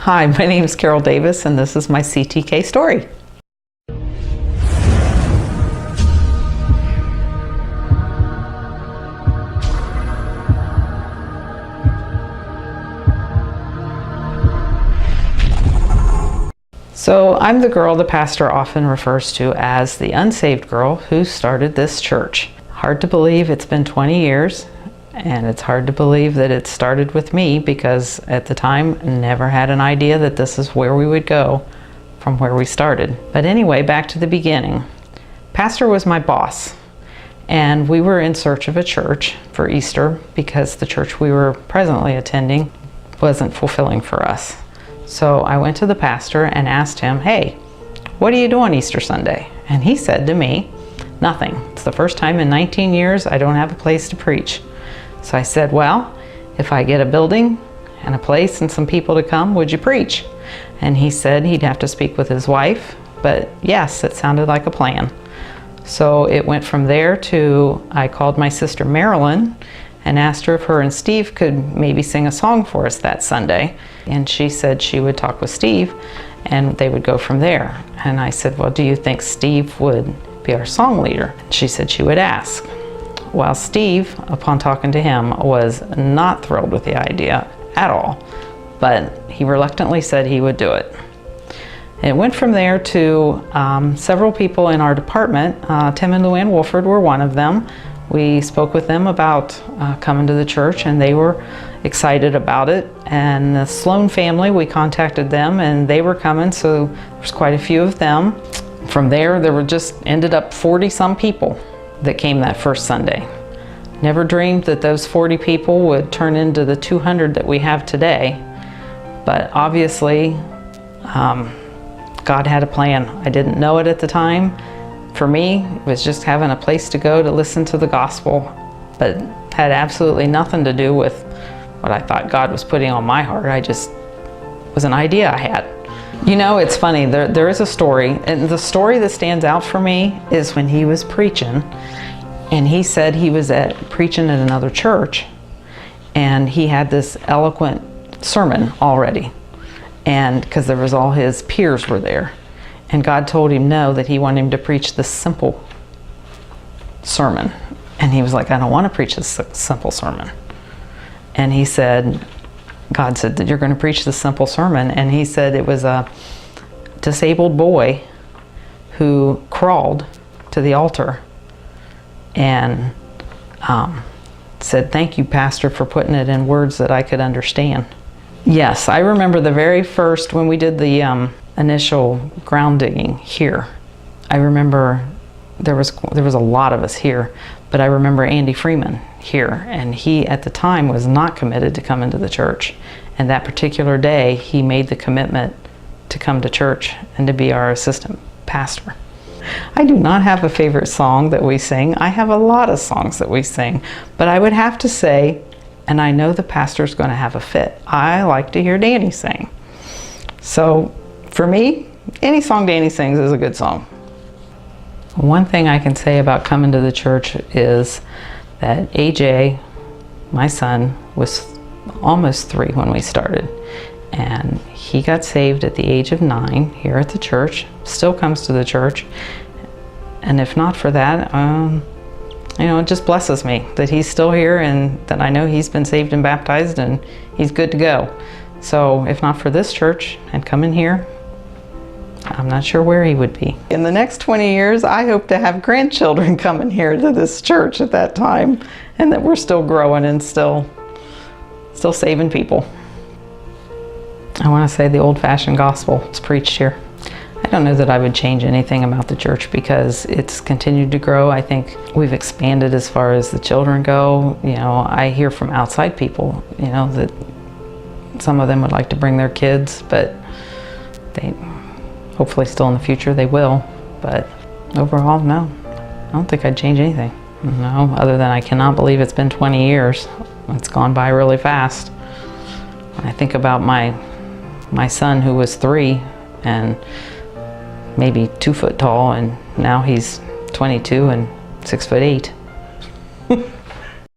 Hi, my name is Carole Davis, and this is my CTK story. So I'm the girl the pastor often refers to as the unsaved girl who started this church. Hard to believe it's been 20 years, and it's hard to believe that it started with me because at the time never had an idea that this is where we would go from where we started. But anyway, back to the beginning. Pastor was my boss, and we were in search of a church for Easter because the church we were presently attending wasn't fulfilling for us. So I went to the pastor and asked him, hey, what do you do on Easter Sunday? And he said to me, nothing. It's the first time in 19 years I don't have a place to preach. So I said, well, if I get a building and a place and some people to come, would you preach? And he said he'd have to speak with his wife, but yes, it sounded like a plan. So it went from there to, I called my sister Marilyn and asked her if her and Steve could maybe sing a song for us that Sunday. And she said she would talk with Steve and they would go from there. And I said, well, do you think Steve would be our song leader? She said she would ask. Well, Steve, upon talking to him, was not thrilled with the idea at all, but he reluctantly said he would do it. It went from there to several people in our department. Tim and Luann Wolford were one of them. We spoke with them about coming to the church, and they were excited about it. And the Sloan family, we contacted them, and they were coming, so there's quite a few of them. From there were just ended up 40-some people that came that first Sunday. Never dreamed that those 40 people would turn into the 200 that we have today, but obviously God had a plan. I didn't know it at the time. For me, it was just having a place to go to listen to the gospel, but had absolutely nothing to do with what I thought God was putting on my heart. I just was an idea I had. You know, it's funny, there is a story, and the story that stands out for me is when he was preaching, and he said he was preaching at another church, and he had this eloquent sermon already, and because there was all his peers were there, and God told him no, that he wanted him to preach this simple sermon, and he was like, I don't want to preach this simple sermon. And he said, God said that you're going to preach this simple sermon. And he said it was a disabled boy who crawled to the altar and said, thank you, Pastor, for putting it in words that I could understand. Yes, I remember the very first, when we did the initial ground digging here, I remember there was a lot of us here, but I remember Andy Freeman here, and he at the time was not committed to come into the church, and that particular day he made the commitment to come to church and to be our assistant pastor. I do not have a favorite song that we sing. I have a lot of songs that we sing, but I would have to say, and I know the pastor's going to have a fit, I like to hear Danny sing. So for me, any song Danny sings is a good song. One thing I can say about coming to the church is that AJ, my son, was almost 3 when we started, and he got saved at the age of 9 here at the church, still comes to the church, and if not for that, you know, it just blesses me that he's still here and that I know he's been saved and baptized and he's good to go. So if not for this church and coming here, I'm not sure where he would be. In the next 20 years, I hope to have grandchildren coming here to this church at that time, and that we're still growing and still saving people. I want to say the old-fashioned gospel is preached here. I don't know that I would change anything about the church because it's continued to grow. I think we've expanded as far as the children go. You know, I hear from outside people, you know, that some of them would like to bring their kids, but they hopefully still in the future they will. But overall, no, I don't think I'd change anything. No, other than I cannot believe it's been 20 years. It's gone by really fast. When I think about my son who was 3 and maybe 2 foot tall, and now he's 22 and 6'8".